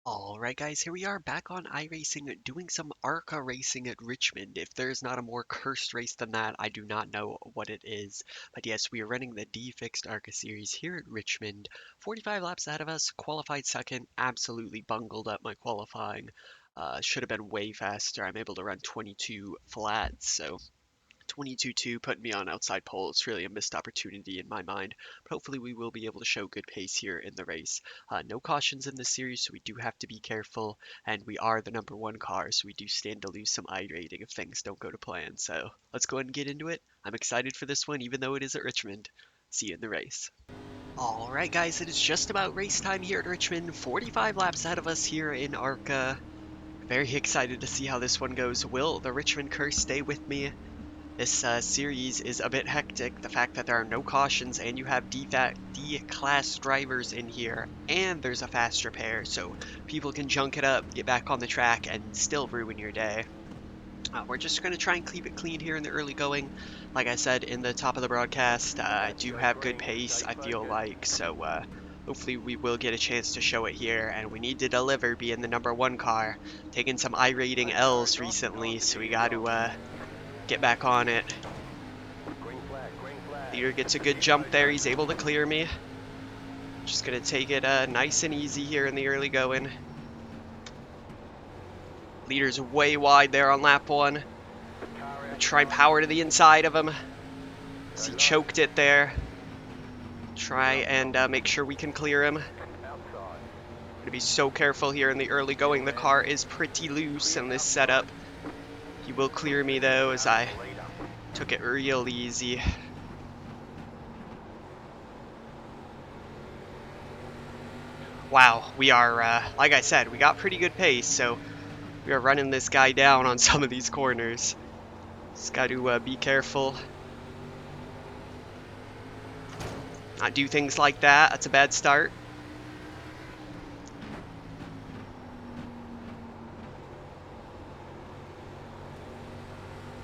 Alright guys, here we are back on iRacing doing some ARCA racing at Richmond. If there's not a more cursed race than that, I do not know what it is. But yes, we are running the D-Fixed ARCA series here at Richmond. 45 laps ahead of us, qualified second, absolutely bungled up my qualifying. Should have been way faster. I'm able to run 22 flats, so 22.2 putting me on outside pole. It's really a missed opportunity in my mind, but hopefully we will be able to show good pace here in the race. No cautions in this series, so we do have to be careful, and we are the #1 car, so we do stand to lose some I rating if things don't go to plan. So let's go ahead and get into it. I'm excited for this one, even though it is at Richmond. See you in the race. Alright guys, it is just about race time here at Richmond. 45 laps ahead of us here in ARCA. Very excited to see how this one goes. Will the Richmond curse stay with me? This series is a bit hectic. The fact that there are no cautions and you have D-class drivers in here, and there's a faster pair, so people can junk it up, get back on the track, and still ruin your day. We're just going to try and keep it clean here in the early going. Like I said in the top of the broadcast, I do have good pace, I feel like, so hopefully we will get a chance to show it here, and we need to deliver being the #1 car. Taking some I rating L's recently, so we got to get back on it. Leader gets a good jump there. He's able to clear me. Just going to take it nice and easy here in the early going. Leader's way wide there on lap 1. Try and power to the inside of him. He choked it there. Try and make sure we can clear him. Going to be so careful here in the early going. The car is pretty loose in this setup. He will clear me though, as I took it real easy. Wow, we are, like I said, we got pretty good pace, so we are running this guy down on some of these corners. Just got to be careful. Not do things like that. That's a bad start.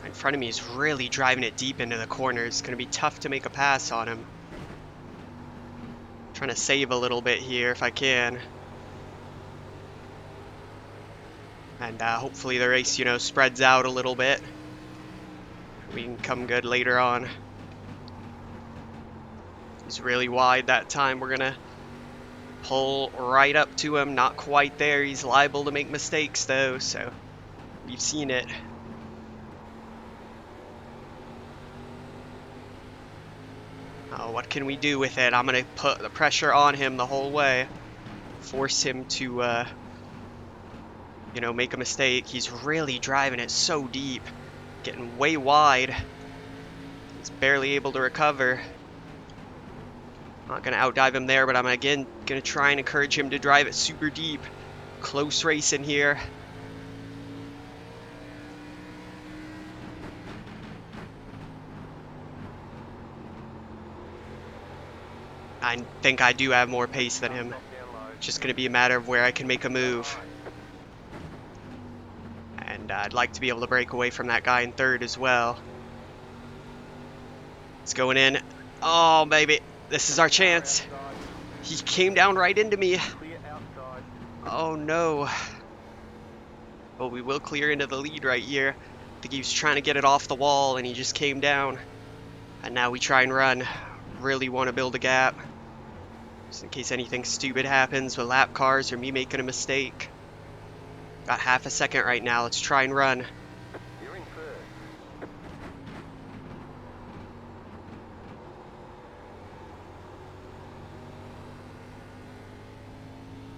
In front of me is really driving it deep into the corner. It's going to be tough to make a pass on him. Trying to save a little bit here if I can. And hopefully the race, spreads out a little bit. We can come good later on. He's really wide that time. We're going to pull right up to him. Not quite there. He's liable to make mistakes though, so we've seen it. Oh, what can we do with it? I'm going to put the pressure on him the whole way. Force him to, make a mistake. He's really driving it so deep. Getting way wide. He's barely able to recover. Not going to outdive him there, but I'm again going to try and encourage him to drive it super deep. Close race in here. I think I do have more pace than him. It's just going to be a matter of where I can make a move. And I'd like to be able to break away from that guy in third as well. It's going in. Oh, baby. This is our chance. He came down right into me. Oh, no. But we will clear into the lead right here. I think he was trying to get it off the wall, and he just came down. And now we try and run. Really want to build a gap. Just in case anything stupid happens with lap cars or me making a mistake. Got half a second right now. Let's try and run.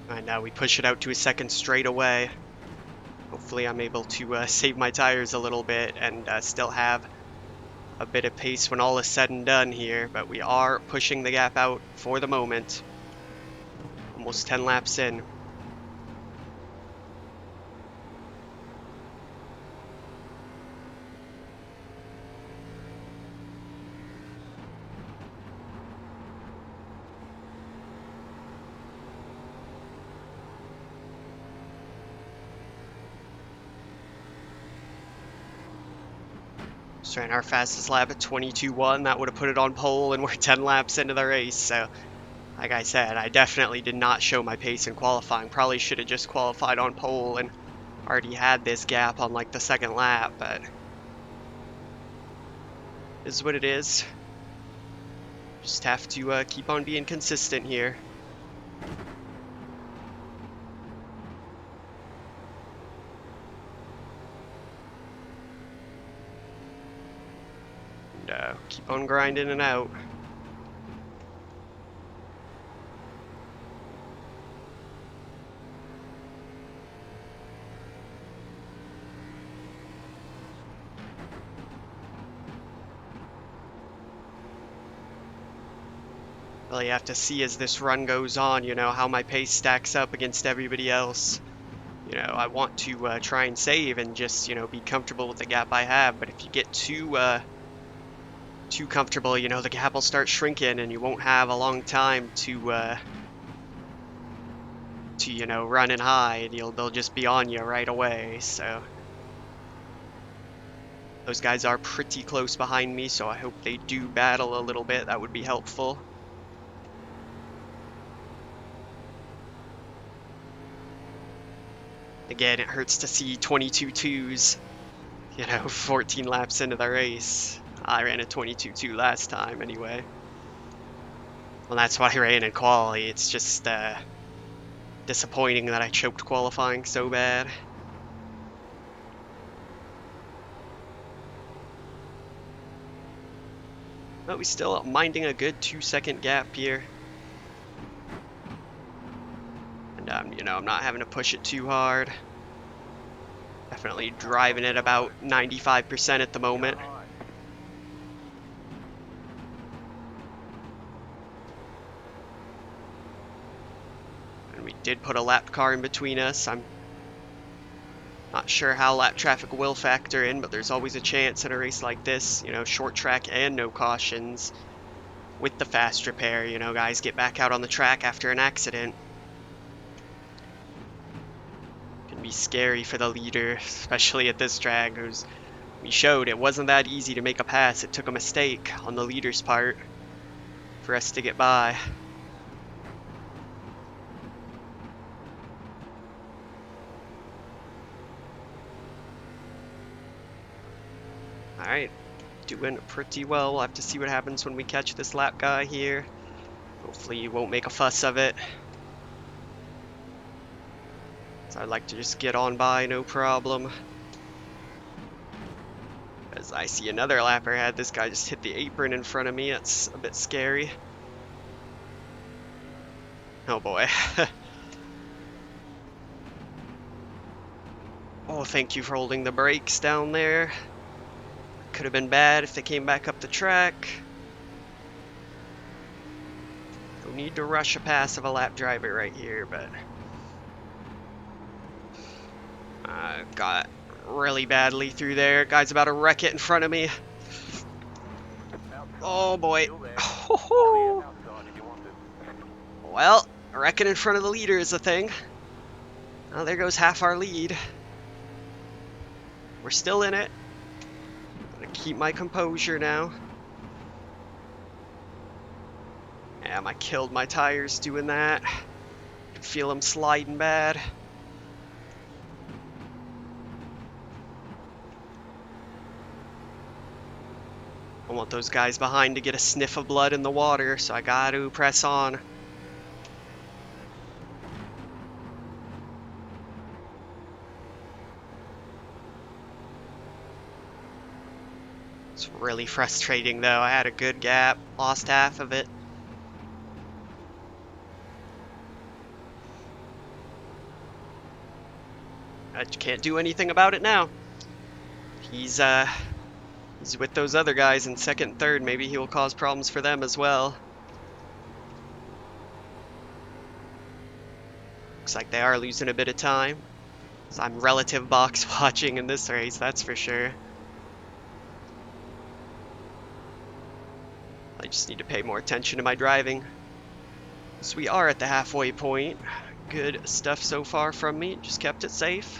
And now we push it out to a second straight away. Hopefully I'm able to save my tires a little bit and still have a bit of pace when all is said and done here, but we are pushing the gap out for the moment. Almost 10 laps in. Just ran our fastest lap at 22.1. That would have put it on pole, and we're 10 laps into the race, so Like I said, I definitely did not show my pace in qualifying. Probably should have just qualified on pole and already had this gap on like the second lap, but it is what it is. Just have to keep on being consistent here. And keep on grinding it out. Well, you have to see as this run goes on, you know, how my pace stacks up against everybody else. You know, I want to try and save and just, you know, be comfortable with the gap I have. But if you get too comfortable, you know, the gap will start shrinking and you won't have a long time to you know, run and hide. They'll just be on you right away. So those guys are pretty close behind me, so I hope they do battle a little bit. That would be helpful. Again, it hurts to see 22.2s, you know, 14 laps into the race. I ran a 22.2 last time anyway. Well, that's what I ran in quali. It's just disappointing that I choked qualifying so bad. But we still minding a good 2-second gap here. And you know, I'm not having to push it too hard. Definitely driving it about 95% at the moment. And we did put a lap car in between us. I'm not sure how lap traffic will factor in, but there's always a chance in a race like this, you know, short track and no cautions. With the fast repair, you know, guys get back out on the track after an accident. Can be scary for the leader, especially at this drag, who's we showed it wasn't that easy to make a pass. It took a mistake on the leader's part for us to get by. Alright, doing pretty well. We'll have to see what happens when we catch this lap guy here. Hopefully he won't make a fuss of it. So I'd like to just get on by, no problem. As I see another lapper had this guy just hit the apron in front of me. That's a bit scary. Oh boy. Oh, thank you for holding the brakes down there. Could have been bad if they came back up the track. No need to rush a pass of a lap driver right here, but got really badly through there. Guy's about to wreck it in front of me. Oh boy. Well, wrecking in front of the leader is a thing. Oh, there goes half our lead. We're still in it. Gotta keep my composure now. Damn, I killed my tires doing that. I can feel them sliding bad. I want those guys behind to get a sniff of blood in the water, so I gotta press on. It's really frustrating though. I had a good gap, lost half of it. I can't do anything about it now. He's with those other guys in second and third. Maybe he'll cause problems for them as well. Looks like they are losing a bit of time. So I'm relative box watching in this race, that's for sure. I just need to pay more attention to my driving. So we are at the halfway point. Good stuff so far from me, just kept it safe.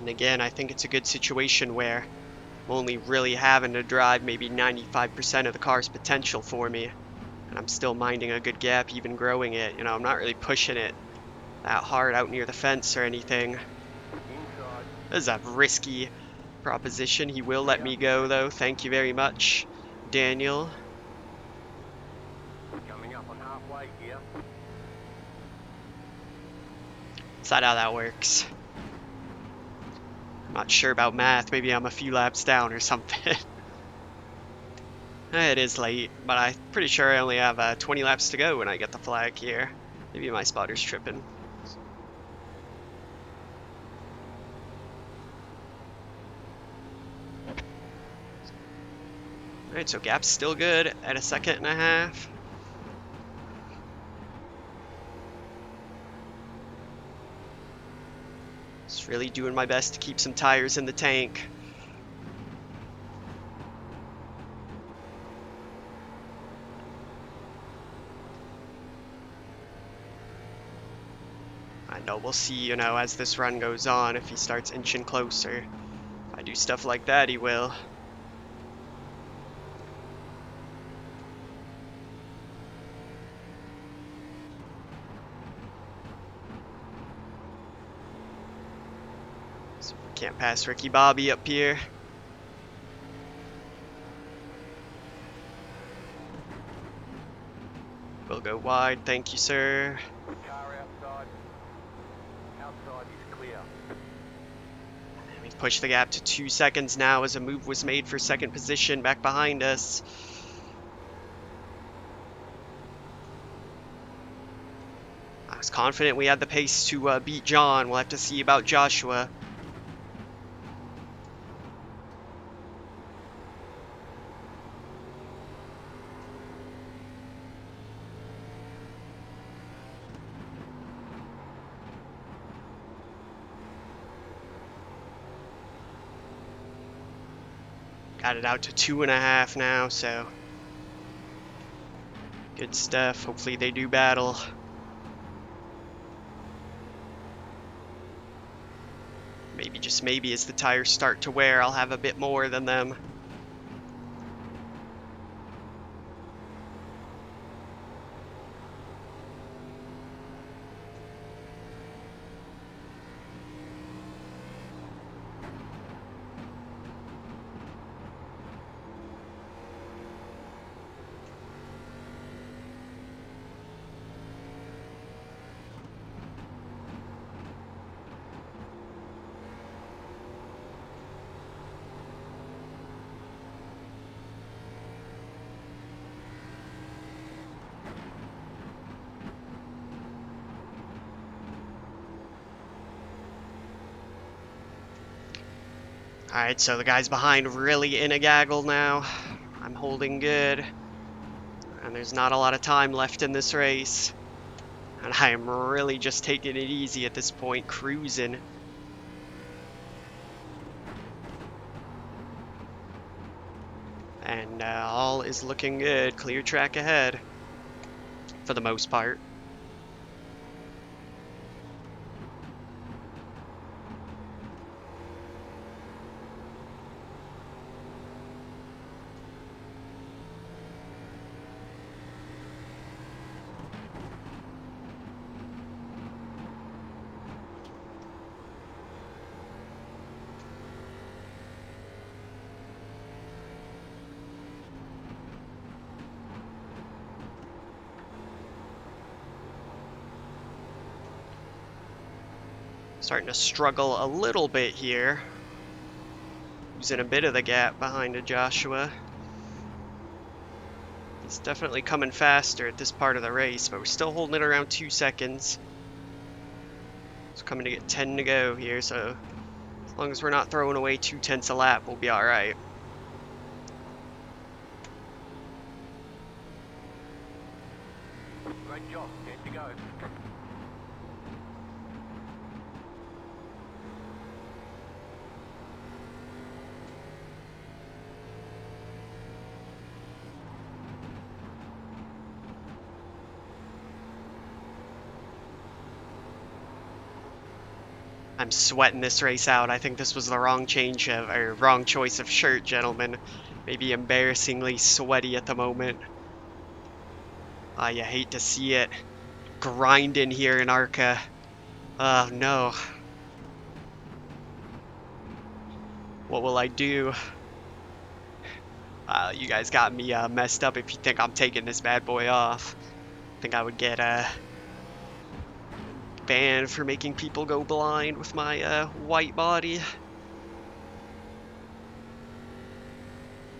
And again, I think it's a good situation where I'm only really having to drive maybe 95% of the car's potential for me. And I'm still minding a good gap, even growing it. You know, I'm not really pushing it that hard out near the fence or anything. This is a risky proposition. He will let me go, though. Thank you very much, Daniel. Coming up on halfway here. Is that how that works? I'm not sure about math. Maybe I'm a few laps down or something. It is late, but I'm pretty sure I only have 20 laps to go when I get the flag here. Maybe my spotter's tripping. Alright, so gap's still good at 1.5 seconds. Just really doing my best to keep some tires in the tank. I know we'll see, you know, as this run goes on, if he starts inching closer. If I do stuff like that, he will. So can't pass Ricky Bobby up here. We'll go wide, thank you, sir. Car outside. Outside is clear. We've pushed the gap to 2 seconds now as a move was made for second position back behind us. I was confident we had the pace to beat John. We'll have to see about Joshua. Got it out to 2.5 now, so good stuff. Hopefully they do battle. Maybe, just maybe, as the tires start to wear, I'll have a bit more than them. Alright, so the guys behind really in a gaggle now. I'm holding good. And there's not a lot of time left in this race. And I am really just taking it easy at this point, cruising. And all is looking good. Clear track ahead. For the most part. Starting to struggle a little bit here. Losing a bit of the gap behind a Joshua. He's definitely coming faster at this part of the race, but we're still holding it around 2 seconds. It's coming to get 10 to go here, so as long as we're not throwing away 2/10 a lap, we'll be alright. Great job. Good to go. I'm sweating this race out. I think this was the wrong wrong choice of shirt, gentlemen. Maybe embarrassingly sweaty at the moment. Ah, you hate to see it. Grinding here in ARCA. Oh no. What will I do? You guys got me messed up if you think I'm taking this bad boy off. I think I would get banned for making people go blind with my white body.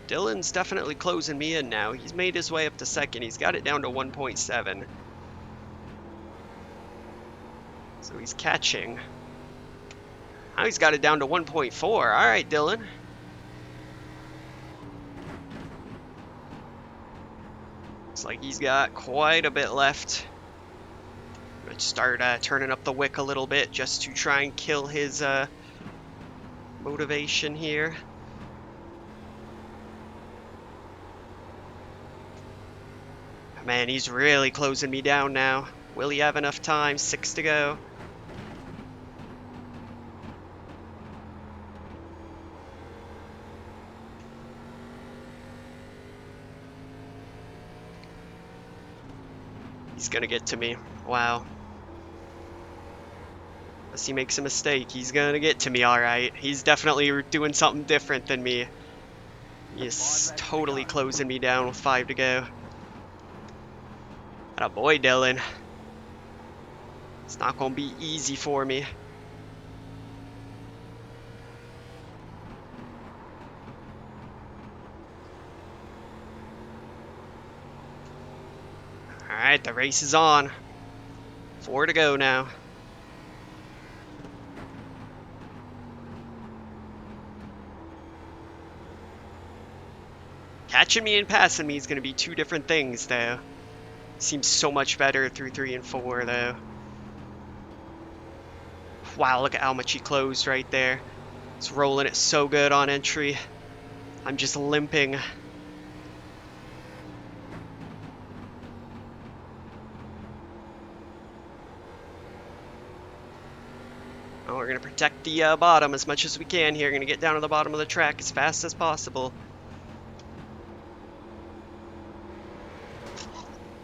Dylan's definitely closing me in now. He's made his way up to second. He's got it down to 1.7. So he's catching. Now he's got it down to 1.4. All right, Dylan. Looks like he's got quite a bit left. Let's start turning up the wick a little bit just to try and kill his motivation here. Man, he's really closing me down now. Will he have enough time? 6 to go. He's gonna get to me. Wow. Unless he makes a mistake, he's gonna get to me alright. He's definitely doing something different than me. He's totally closing me down with 5 to go. Atta boy, Dylan. It's not gonna be easy for me. Alright, the race is on. 4 to go now. Catching me and passing me is going to be two different things, though. Seems so much better through 3 and 4, though. Wow, look at how much he closed right there. It's rolling it so good on entry. I'm just limping. Oh, we're going to protect the bottom as much as we can here. Going to get down to the bottom of the track as fast as possible.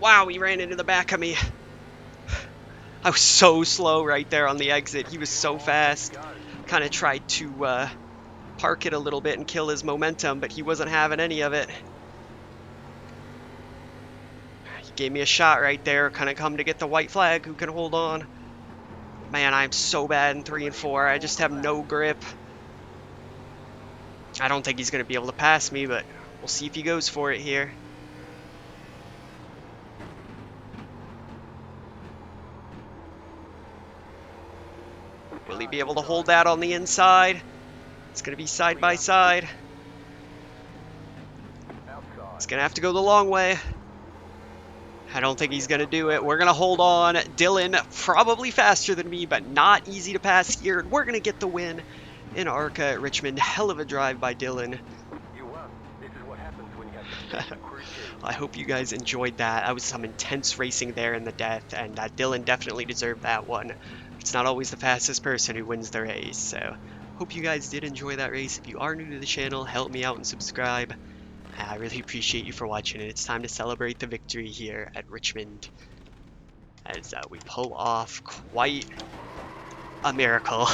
Wow, he ran into the back of me. I was so slow right there on the exit. He was so fast. Kind of tried to park it a little bit and kill his momentum, but he wasn't having any of it. He gave me a shot right there. Kind of come to get the white flag. Who can hold on? Man, I'm so bad in 3 and 4. I just have no grip. I don't think he's going to be able to pass me, but we'll see if he goes for it here. Will he be able to hold that on the inside? It's going to be side by side. He's going to have to go the long way. I don't think he's going to do it. We're going to hold on. Dylan, probably faster than me, but not easy to pass here. We're going to get the win in ARCA Richmond. Hell of a drive by Dylan. I hope you guys enjoyed that. That was some intense racing there in the death, and Dylan definitely deserved that one. It's not always the fastest person who wins the race, so hope you guys did enjoy that race. If you are new to the channel, help me out and subscribe. I really appreciate you for watching, and it's time to celebrate the victory here at Richmond as we pull off quite a miracle.